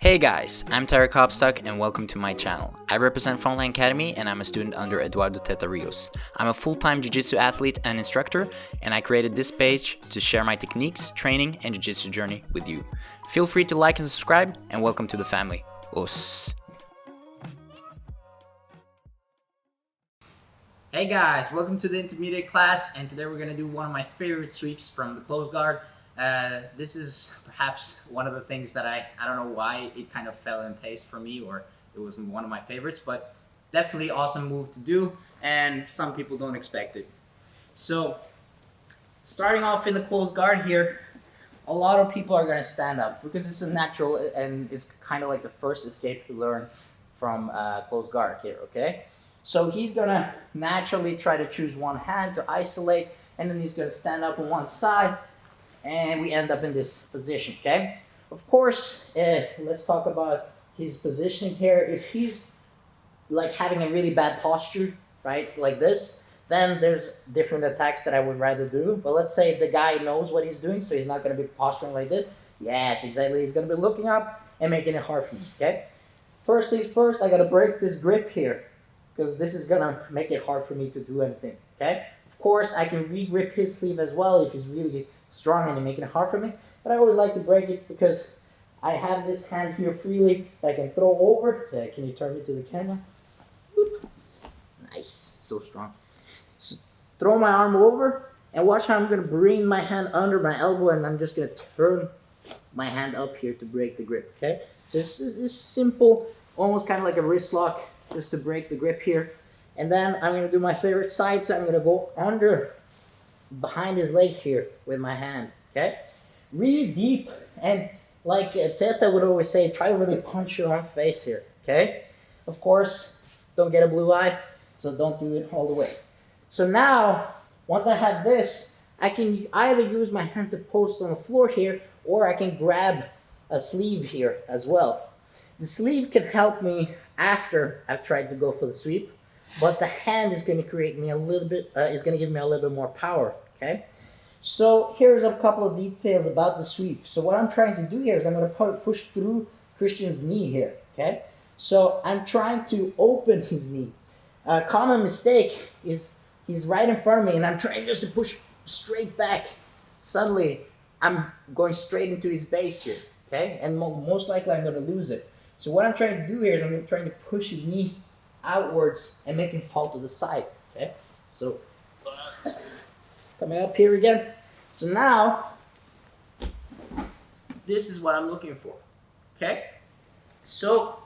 Hey guys, I'm Tyler Kopstock and welcome to my channel. I represent Frontline Academy and I'm a student under Eduardo Teta Rios. I'm a full-time Jiu-Jitsu athlete and instructor, and I created this page to share my techniques, training, and Jiu-Jitsu journey with you. Feel free to like and subscribe, and welcome to the family. Us. Hey guys, welcome to the intermediate class, and today we're going to do one of my favorite sweeps from the close guard. This is perhaps one of the things that I don't know why it kind of fell in taste for me, or it was one of my favorites, but definitely awesome move to do, and some people don't expect it. So starting off in the close guard here, a lot of people are going to stand up because it's a natural and it's kind of like the first escape to learn from close guard here, okay? So he's going to naturally try to choose one hand to isolate, and then he's going to stand up on one side, and we end up in this position, okay? Of course, let's talk about his position here. If he's like having a really bad posture, right, like this, then there's different attacks that I would rather do. But let's say the guy knows what he's doing, so he's not going to be posturing like this. Yes, exactly. He's going to be looking up and making it hard for me, okay? First things first, I got to break this grip here, because this is gonna make it hard for me to do anything, okay? Of course, I can re-grip his sleeve as well if he's really strong and making it hard for me, but I always like to break it because I have this hand here freely that I can throw over. Can you turn me to the camera? Whoop. Nice, so strong. So throw my arm over, and watch how I'm gonna bring my hand under my elbow, and I'm just gonna turn my hand up here to break the grip, okay? So this simple, almost kind of like a wrist lock, just to break the grip here. And then I'm going to do my favorite side, so I'm going to go under behind his leg here with my hand, okay? Really deep, and like Teta would always say, try to really punch your own face here, okay? Of course, don't get a blue eye, so don't do it all the way. So now, once I have this, I can either use my hand to post on the floor here, or I can grab a sleeve here as well. The sleeve can help me after I've tried to go for the sweep, but the hand is going to create me a little bit, is going to give me a little bit more power, okay? So here's a couple of details about the sweep. So what I'm trying to do here is I'm going to push through Christian's knee here, okay? So I'm trying to open his knee. A common mistake is he's right in front of me and I'm trying just to push straight back. Suddenly, I'm going straight into his base here, okay? And most likely I'm going to lose it. So what I'm trying to do here is I'm trying to push his knee outwards and make him fall to the side, okay? So, coming up here again. So now, this is what I'm looking for, okay? So,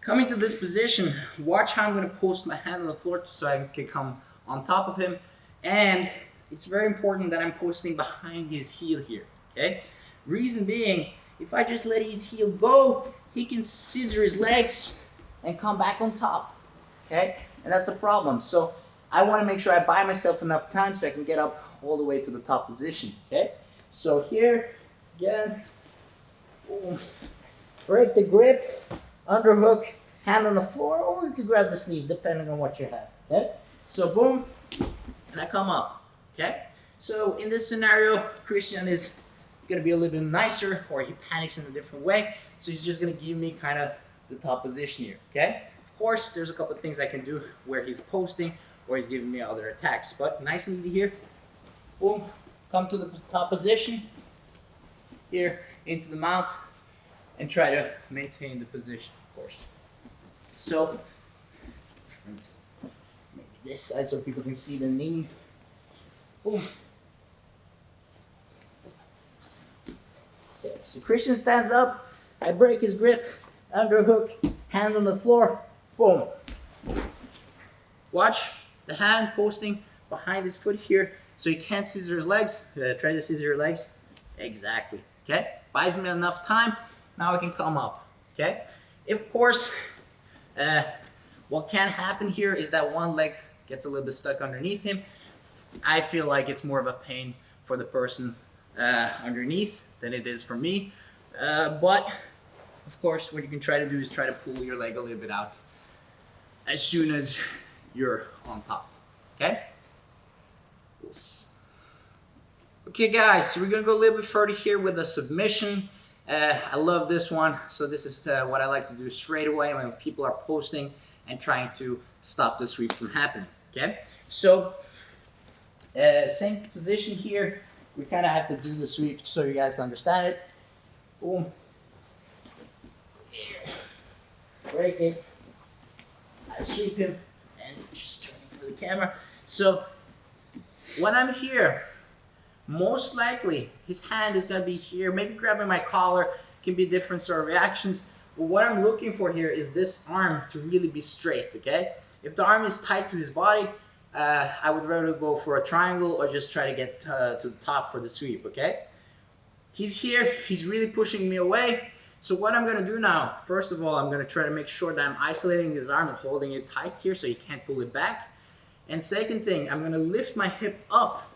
coming to this position, watch how I'm going to post my hand on the floor so I can come on top of him. And it's very important that I'm posting behind his heel here, okay? Reason being, if I just let his heel go, he can scissor his legs and come back on top, okay? And that's a problem. So I want to make sure I buy myself enough time so I can get up all the way to the top position, okay? So here, again, boom. Break the grip, underhook, hand on the floor, or you can grab the sleeve, depending on what you have, okay? So boom, and I come up, okay? So in this scenario, Christian is going to be a little bit nicer, or he panics in a different way, so he's just going to give me kind of the top position here, okay? Of course, there's a couple of things I can do where he's posting or he's giving me other attacks, but nice and easy here. Boom, come to the top position here, into the mount, and try to maintain the position, of course. So maybe this side so people can see the knee. Boom. So Christian stands up, I break his grip, underhook, hand on the floor, boom. Watch the hand posting behind his foot here so he can't scissor his legs. Try to scissor your legs. Exactly, okay? Buys me enough time, now I can come up, okay? Of course, what can happen here is that one leg gets a little bit stuck underneath him. I feel like it's more of a pain for the person underneath than it is for me. But of course, what you can try to do is try to pull your leg a little bit out as soon as you're on top, okay? Okay guys, so we're gonna go a little bit further here with a submission. I love this one. So this is what I like to do straight away when people are posting and trying to stop the sweep from happening. Okay, so same position here. We kind of have to do the sweep so you guys understand it. Boom. Break it. I sweep him and just turning for the camera. So when I'm here, most likely his hand is going to be here, maybe grabbing my collar. Can be different sort of reactions. But what I'm looking for here is this arm to really be straight, okay? If the arm is tight to his body, I would rather go for a triangle or just try to get to the top for the sweep, okay? He's here, he's really pushing me away. So what I'm gonna do now, first of all, I'm gonna try to make sure that I'm isolating his arm and holding it tight here so he can't pull it back. And second thing, I'm gonna lift my hip up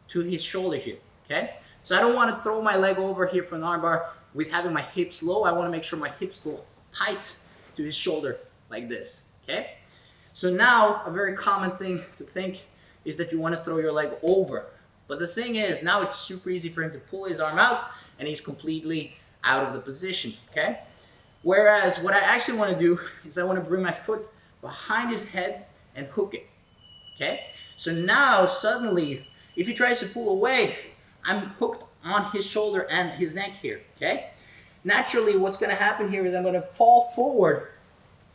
to his shoulder here, okay? So I don't wanna throw my leg over here for an armbar with having my hips low. I wanna make sure my hips go tight to his shoulder like this, okay? So now, a very common thing to think is that you wanna throw your leg over. But the thing is, now it's super easy for him to pull his arm out and he's completely out of the position, okay? Whereas what I actually want to do is I want to bring my foot behind his head and hook it, okay? So now suddenly, if he tries to pull away, I'm hooked on his shoulder and his neck here, okay? Naturally, what's going to happen here is I'm going to fall forward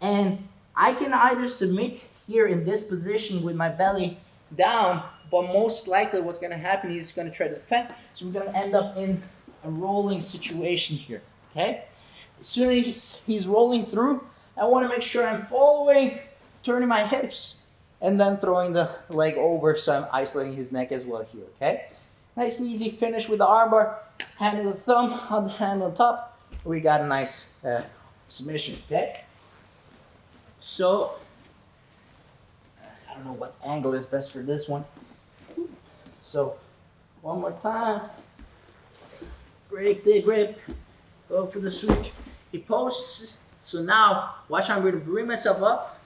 and I can either submit here in this position with my belly down, but most likely what's going to happen is he's going to try to defend, so we're going to end up in a rolling situation here, okay? As soon as he's rolling through, I want to make sure I'm following, turning my hips, and then throwing the leg over so I'm isolating his neck as well here, okay? Nice and easy finish with the armbar, hand on the thumb, on the hand on top. We got a nice submission, okay? So, I don't know what angle is best for this one. So, one more time. Break the grip, go for the sweep. He posts, so now watch how I'm going to bring myself up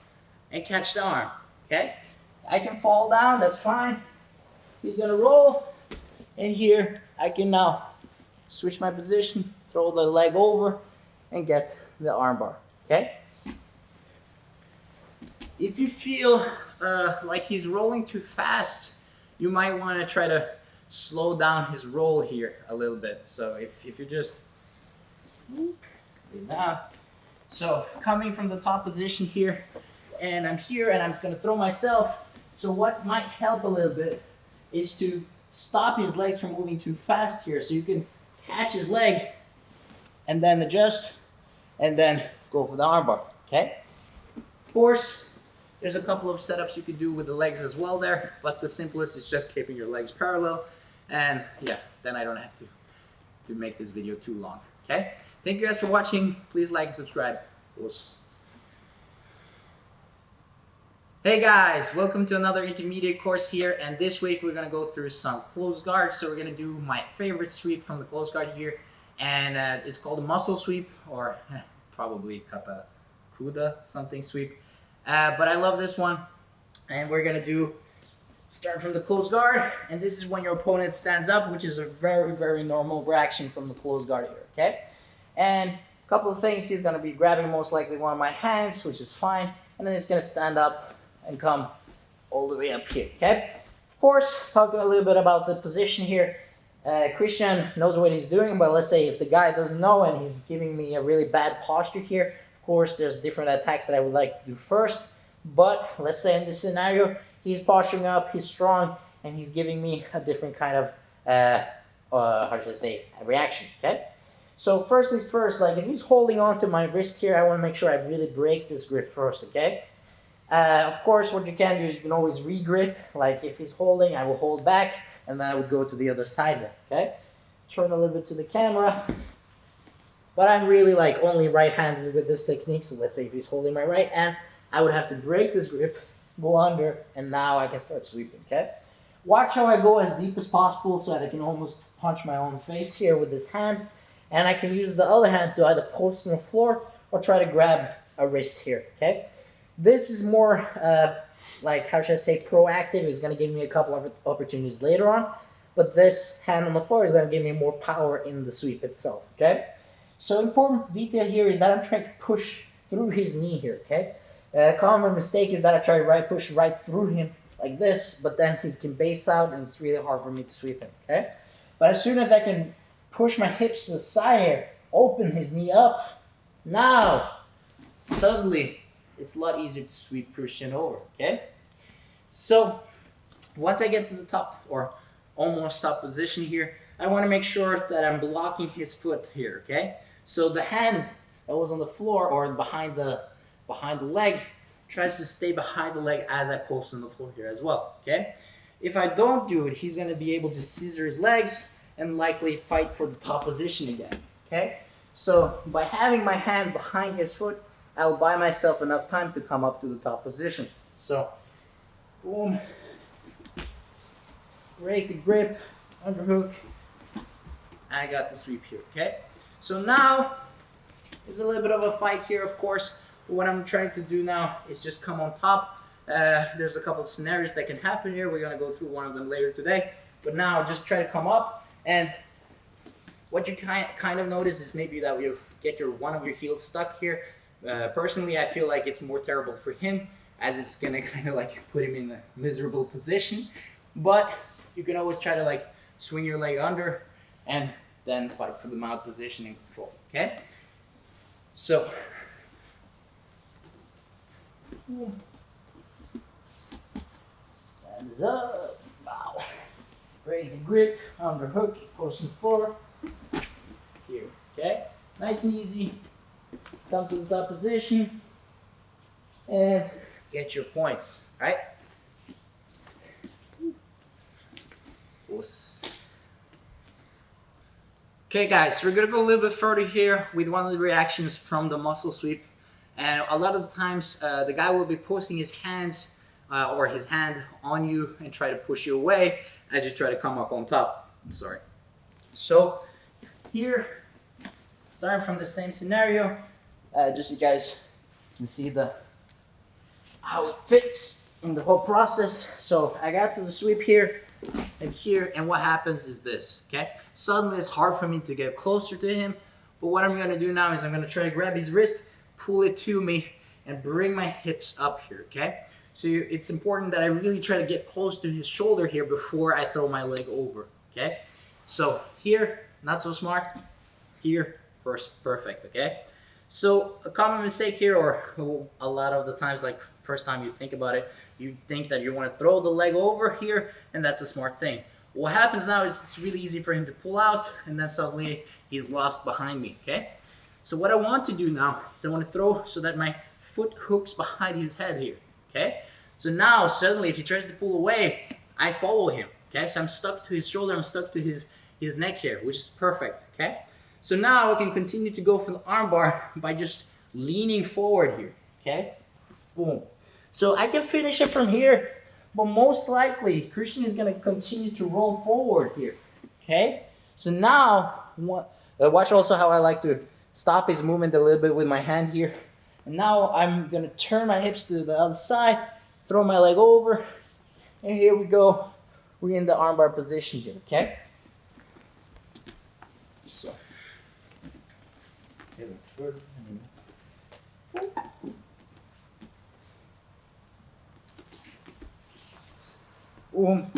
and catch the arm, okay? I can fall down, that's fine. He's gonna roll, and here I can now switch my position, throw the leg over, and get the armbar, okay? If you feel like he's rolling too fast, you might want to try to slow down his roll here a little bit. So if you just down. So coming from the top position here, and I'm here and I'm gonna throw myself. So what might help a little bit is to stop his legs from moving too fast here. So you can catch his leg and then adjust and then go for the armbar, okay? Of course, there's a couple of setups you could do with the legs as well there, but the simplest is just keeping your legs parallel. And yeah, then I don't have to make this video too long, okay? Thank you guys for watching. Please like and subscribe. Hey guys, welcome to another intermediate course here, and this week we're gonna go through some close guard. So we're gonna do my favorite sweep from the close guard here, and it's called a muscle sweep, or probably kata kuda something sweep. But I love this one, and we're gonna start from the close guard, and this is when your opponent stands up, which is a very, very normal reaction from the close guard here, okay? And a couple of things, he's gonna be grabbing most likely one of my hands, which is fine, and then he's gonna stand up and come all the way up here, okay? Of course, talking a little bit about the position here, Christian knows what he's doing, but let's say if the guy doesn't know and he's giving me a really bad posture here, of course, there's different attacks that I would like to do first, but let's say in this scenario, he's posturing up, he's strong, and he's giving me a different kind of, how should I say, a reaction, okay? So first things first, like if he's holding on to my wrist here, I want to make sure I really break this grip first, okay? Of course, what you can do is you can always re-grip, like if he's holding, I will hold back, and then I would go to the other side there, okay? Turn a little bit to the camera. But I'm really like only right-handed with this technique, so let's say if he's holding my right hand, I would have to break this grip, go under, and now I can start sweeping, okay? Watch how I go as deep as possible so that I can almost punch my own face here with this hand, and I can use the other hand to either post on the floor or try to grab a wrist here, okay? This is more, like, how should I say, proactive. It's going to give me a couple of opportunities later on, but this hand on the floor is going to give me more power in the sweep itself, okay? So important detail here is that I'm trying to push through his knee here, okay? Common mistake is that I try to push right through him like this, but then he can base out and it's really hard for me to sweep him, okay? But as soon as I can push my hips to the side here, open his knee up, now, suddenly, it's a lot easier to sweep Christian over, okay? So, once I get to the top, or almost top position here, I want to make sure that I'm blocking his foot here, okay? So the hand that was on the floor or behind the leg tries to stay behind the leg as I post on the floor here as well, okay? If I don't do it, he's going to be able to scissor his legs and likely fight for the top position again, okay? So by having my hand behind his foot, I'll buy myself enough time to come up to the top position. So, boom, break the grip, underhook, I got the sweep here, okay? So now, it's a little bit of a fight here, of course. But what I'm trying to do now is just come on top. There's a couple of scenarios that can happen here. We're gonna go through one of them later today. But now, just try to come up, and what you kind of notice is maybe that you get one of your heels stuck here. Personally, I feel like it's more terrible for him, as it's gonna kind of like put him in a miserable position. But you can always try to like swing your leg under and then fight for the mount position and control, okay? So, stand up, bow, break the grip, underhook, post and floor, here, okay? Nice and easy, come to the top position, and get your points, right? Okay guys, we're gonna go a little bit further here with one of the reactions from the muscle sweep. And a lot of the times, the guy will be posting his hands or his hand on you and try to push you away as you try to come up on top. Sorry. So here, starting from the same scenario, just so you guys can see how it fits in the whole process. So I got to the sweep here and here, and what happens is this, okay? Suddenly it's hard for me to get closer to him, but what I'm gonna do now is I'm gonna try to grab his wrist, pull it to me, and bring my hips up here, okay? So it's important that I really try to get close to his shoulder here before I throw my leg over, okay? So here, not so smart. Here, first, perfect, okay? So a common mistake here, or a lot of the times, like first time you think about it, you think that you want to throw the leg over here, and that's a smart thing. What happens now is it's really easy for him to pull out, and then suddenly he's lost behind me, okay? So what I want to do now is I want to throw so that my foot hooks behind his head here, okay? So now suddenly if he tries to pull away, I follow him, okay? So I'm stuck to his shoulder, I'm stuck to his neck here, which is perfect, okay? So now I can continue to go for the armbar by just leaning forward here, okay? Boom. So I can finish it from here, but most likely Christian is going to continue to roll forward here, okay? So now, watch also how I like to stop his movement a little bit with my hand here. And now I'm going to turn my hips to the other side, throw my leg over, and here we go. We're in the armbar position here, okay? So, boom,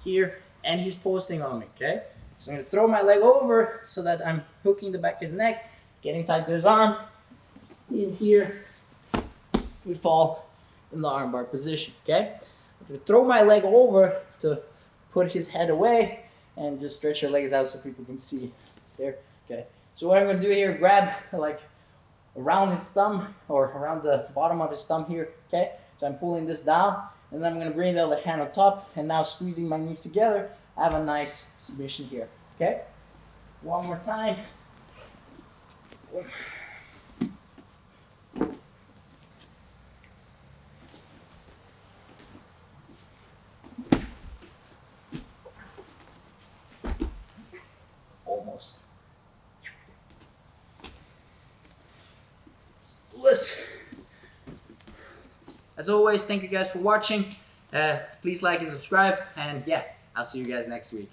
here, and he's posting on me, okay? So I'm gonna throw my leg over so that I'm hooking the back of his neck, getting tight to his arm. In here, we fall in the armbar position, okay? I'm gonna throw my leg over to put his head away and just stretch your legs out so people can see there, okay? So what I'm gonna do here, grab like around his thumb or around the bottom of his thumb here, okay? So I'm pulling this down, and then I'm gonna bring the other hand on top, and now squeezing my knees together, I have a nice submission here, okay? One more time. Almost. Listen. As always, thank you guys for watching. Please like and subscribe, and yeah, I'll see you guys next week.